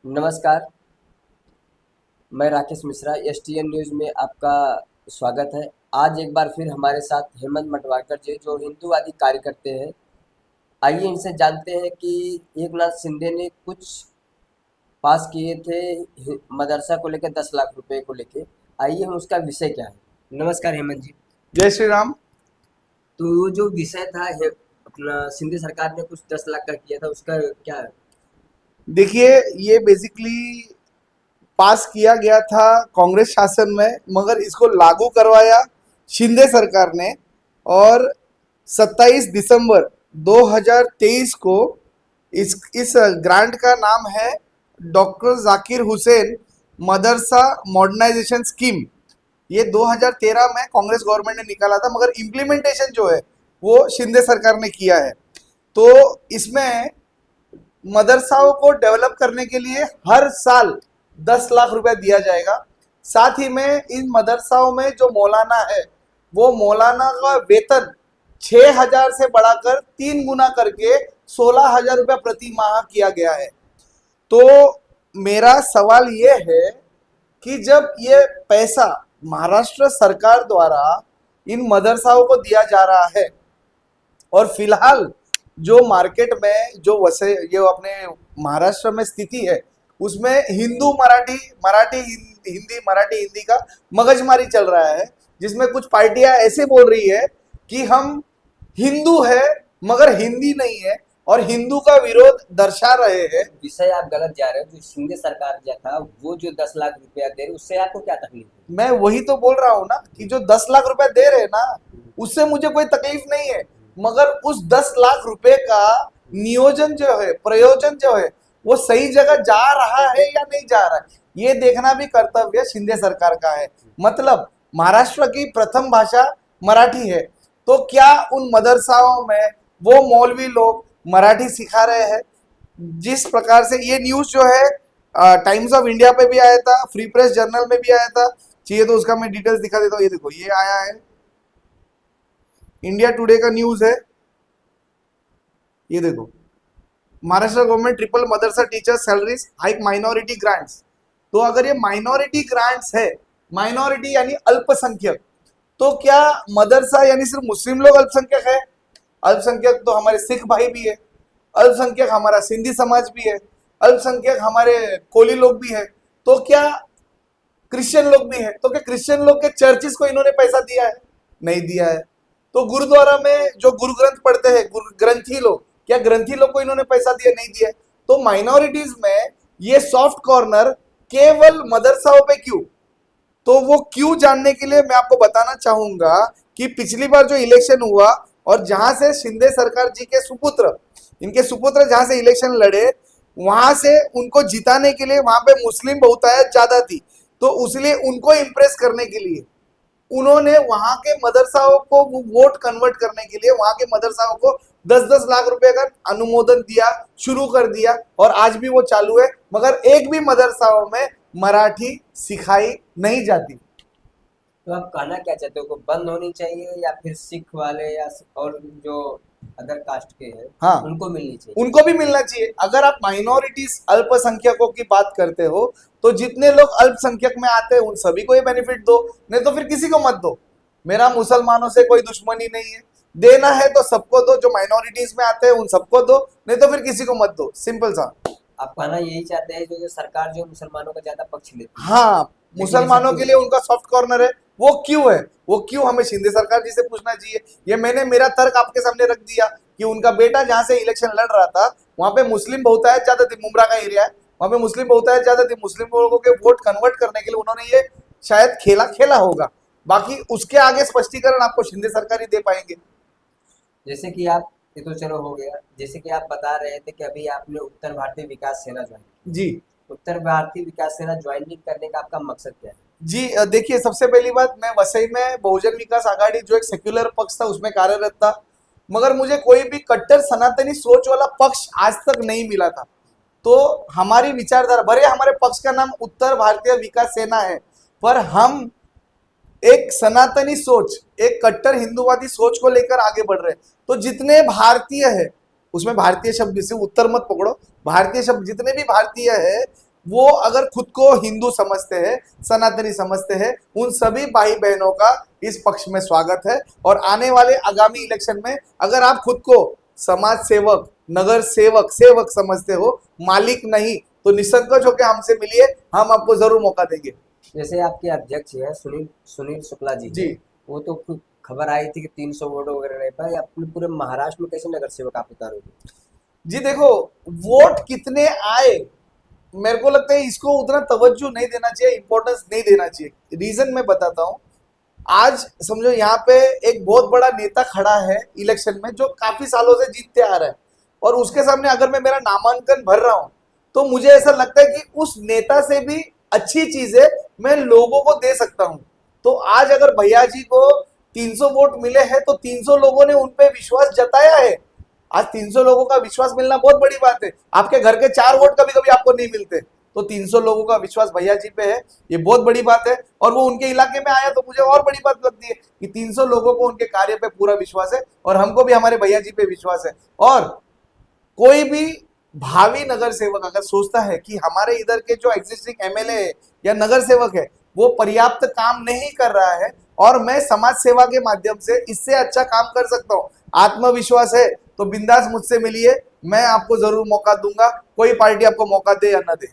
नमस्कार, मैं Rakesh Mishra STN news में आपका स्वागत है। आज एक बार फिर हमारे साथ हेमंत मटवारकर जी जो हिंदूवादी कार्यकर्ते हैं। आइए इनसे जानते हैं कि एकनाथ शिंदे ने कुछ पास किए थे मदरसा को लेकर 10 लाख रुपए को लेके। आइए हम उसका विषय क्या है। नमस्कार हेमंत जी। जय श्री राम। तो वो जो विषय था अपना शिंदे सरकार ने कुछ 10 लाख का किया था उसका क्या है? देखिए, ये बेसिकली पास किया गया था कांग्रेस शासन में, मगर इसको लागू करवाया शिंदे सरकार ने। और 27 दिसंबर 2023 को इस ग्रांट का नाम है डॉक्टर जाकिर हुसैन मदरसा मॉडर्नाइजेशन स्कीम। ये 2013 में कांग्रेस गवर्नमेंट ने निकाला था, मगर इम्प्लीमेंटेशन जो है वो शिंदे सरकार ने किया है। तो इसमें मदरसाओं को डेवलप करने के लिए हर साल 10 लाख रुपया दिया जाएगा। साथ ही में इन मदरसाओं में जो मौलाना है वो मौलाना का वेतन 6,000 से बढ़ाकर 3 गुना करके 16,000 रुपया प्रति माह किया गया है। तो मेरा सवाल ये है कि जब ये पैसा महाराष्ट्र सरकार द्वारा इन मदरसाओं को दिया जा रहा है, और फिलहाल जो मार्केट में जो वैसे ये अपने महाराष्ट्र में स्थिति है उसमें हिंदू मराठी मराठी हिंदी का मगजमारी चल रहा है, जिसमें कुछ पार्टियां ऐसे बोल रही है कि हम हिंदू है मगर हिंदी नहीं है, और हिंदू का विरोध दर्शा रहे हैं। विषय आप गलत जा रहे हो। जो शिंदे सरकार जो था वो जो 10 लाख रुपया दे रही उससे आपको क्या तकलीफ है? मैं वही तो बोल रहा हूँ ना कि जो 10 लाख रुपए दे रहे हैं ना, उससे मुझे कोई तकलीफ नहीं है, मगर उस 10 लाख रुपए का नियोजन जो है, प्रयोजन जो है, वो सही जगह जा रहा है या नहीं जा रहा है, ये देखना भी कर्तव्य शिंदे सरकार का है। मतलब महाराष्ट्र की प्रथम भाषा मराठी है, तो क्या उन मदरसाओं में वो मौलवी लोग मराठी सिखा रहे हैं? जिस प्रकार से ये न्यूज जो है टाइम्स ऑफ इंडिया पे भी आया था, फ्री प्रेस जर्नल में भी आया था, चाहिए तो उसका मैं डिटेल्स दिखा देता हूँ। ये देखो, ये आया है, इंडिया टुडे का न्यूज है। ये देखो, Maharashtra government triple madrasa teacher salaries hike minority grants. तो अगर ये माइनॉरिटी ग्रांट्स है, माइनॉरिटी यानी अल्पसंख्यक, तो क्या मदरसा यानी सिर्फ मुस्लिम लोग अल्पसंख्यक है? अल्पसंख्यक तो हमारे सिख भाई भी है, अल्पसंख्यक हमारा सिंधी समाज भी है, अल्पसंख्यक हमारे कोली लोग भी है, तो क्या क्रिश्चियन लोग भी है? तो क्या क्रिश्चियन लोग के चर्चिस को इन्होंने पैसा दिया है? नहीं दिया है। तो गुरुद्वारा में जो गुरु ग्रंथ पढ़ते हैं ग्रंथी लोग, क्या ग्रंथी लोग को इन्होंने पैसा दिया? नहीं दिया है। तो माइनॉरिटीज में ये सॉफ्ट कॉर्नर केवल मदरसाओं पे क्यों? तो वो क्यों जानने के लिए मैं आपको बताना चाहूंगा कि पिछली बार जो इलेक्शन हुआ और जहां से शिंदे सरकार जी के सुपुत्र, इनके सुपुत्र जहां से इलेक्शन लड़े, वहां से उनको जिताने के लिए वहां पे मुस्लिम बहुतायत ज्यादा थी, तो इसलिए उनको इम्प्रेस करने के लिए उन्होंने वहां के मदरसाओं को वो वोट कन्वर्ट करने के लिए वहां के मदरसाओं को 10-10 लाख रुपए का अनुमोदन दिया, शुरू कर दिया, और आज भी वो चालू है। मगर एक भी मदरसाओं में मराठी सिखाई नहीं जाती। तो आप कहना क्या चाहते हो को बंद होनी चाहिए या फिर सिख वाले या और जो अदर कास्ट के हैं हाँ, उनको मिलनी चाहिए? उनको भी मिलना चाहिए। अगर आप माइनॉरिटीज अल्पसंख्यकों की बात करते हो, तो जितने लोग अल्पसंख्यक में आते हैं उन सभी को ये बेनिफिट दो, नहीं तो फिर किसी को मत दो। मेरा मुसलमानों से कोई दुश्मनी नहीं है, देना है तो सबको दो, जो माइनॉरिटीज में आते हैं उन सबको दो, नहीं तो फिर किसी को मत दो, सिंपल सा। आप कहना यही चाहते हैं जो सरकार जो मुसलमानों का ज्यादा पक्ष लेती है हाँ, लेकिन ऐसा मुसलमानों क्यों के लिए है? उनका सॉफ्ट कॉर्नर है। वो क्यों है? वो क्यों हमें शिंदे सरकार जी से पूछना चाहिए। ये मैंने मेरा तर्क आपके सामने रख दिया कि उनका बेटा जहां से इलेक्शन लड़ रहा था वहां पे मुस्लिम बहुतायत ज्यादा थी, मुमरा का एरिया है, वहां पे मुस्लिम बहुतायत ज्यादा थी। मुस्लिम लोगों के वोट कन्वर्ट करने के लिए उन्होंने ये शायद खेला खेला होगा। बाकी उसके आगे स्पष्टीकरण आपको शिंदे सरकार ही दे पाएंगे। जैसे कि आप ये तो चलो हो गया। जैसे कि आप बता रहे थे कि अभी आपने उत्तर भारतीय विकास सेना ज्वाइन की। जी। उत्तर भारतीय विकास सेना ज्वाइनिंग करने का आपका मकसद क्या है? जी, देखिए, सबसे पहली बात, मैं वसई में बहुजन विकास आघाड़ी जो एक सेक्युलर पक्ष था उसमें कार्यरत था, मगर मुझे कोई भी कट्टर सनातनी सोच वाला पक्ष आज तक नहीं मिला था। तो हमारी विचारधारा, भले हमारे पक्ष का नाम उत्तर भारतीय विकास सेना है, पर हम एक सनातनी सोच, एक कट्टर हिंदूवादी सोच को लेकर आगे बढ़ रहे हैं। तो जितने भारतीय है, उसमें भारतीय शब्द से उत्तर मत पकड़ो, भारतीय शब्द जितने भी भारतीय है वो अगर खुद को हिंदू समझते हैं, सनातनी समझते हैं, उन सभी भाई बहनों का इस पक्ष में स्वागत है। और आने वाले आगामी इलेक्शन में अगर आप खुद को समाज सेवक, नगर सेवक, सेवक समझते हो, मालिक नहीं, तो निसंकोच होकर हमसे मिलिए, हम आपको जरूर मौका देंगे। जैसे आपके अध्यक्ष हैं सुनील सुनील शुक्ला जी जी। हैं, वो तो खबर आई थी कि 300 वोट वगैरह नहीं पाए। अपने पूरे महाराष्ट्र में कैसे नगर सेवक आप उतारोगे? जी देखो, वोट कितने आए, मेरे को लगता है इसको उतना तवज्जो नहीं देना चाहिए, इंपॉर्टेंस नहीं देना चाहिए। रीजन मैं बताता हूँ। आज समझो यहाँ पे एक बहुत बड़ा नेता खड़ा है इलेक्शन में, जो काफी सालों से जीतते आ रहा है, और उसके सामने अगर मैं मेरा नामांकन भर रहा हूँ, तो मुझे ऐसा लगता है कि उस नेता से भी अच्छी चीजें मैं लोगों को दे सकता हूँ। तो आज अगर भैया जी को 300 वोट मिले हैं, तो 300 लोगों ने उन पे विश्वास जताया है। आज 300 लोगों का विश्वास मिलना बहुत बड़ी बात है। आपके घर के 4 वोट कभी कभी आपको नहीं मिलते, तो 300 लोगों का विश्वास भैया जी पे है, ये बहुत बड़ी बात है। और वो उनके इलाके में आया तो मुझे और बड़ी बात लगती है कि 300 लोगों को उनके कार्य पे पूरा विश्वास है, और हमको भी हमारे भैया जी पे विश्वास है। और कोई भी भावी नगर सेवक अगर सोचता है कि हमारे इधर के जो एग्जिस्टिंग एमएलए है या नगर सेवक है वो पर्याप्त काम नहीं कर रहा है, और मैं समाज सेवा के माध्यम से इससे अच्छा काम कर सकता हूँ, आत्मविश्वास है, तो बिंदास मुझसे मिलिए, मैं आपको जरूर मौका दूंगा, कोई पार्टी आपको मौका दे या ना दे।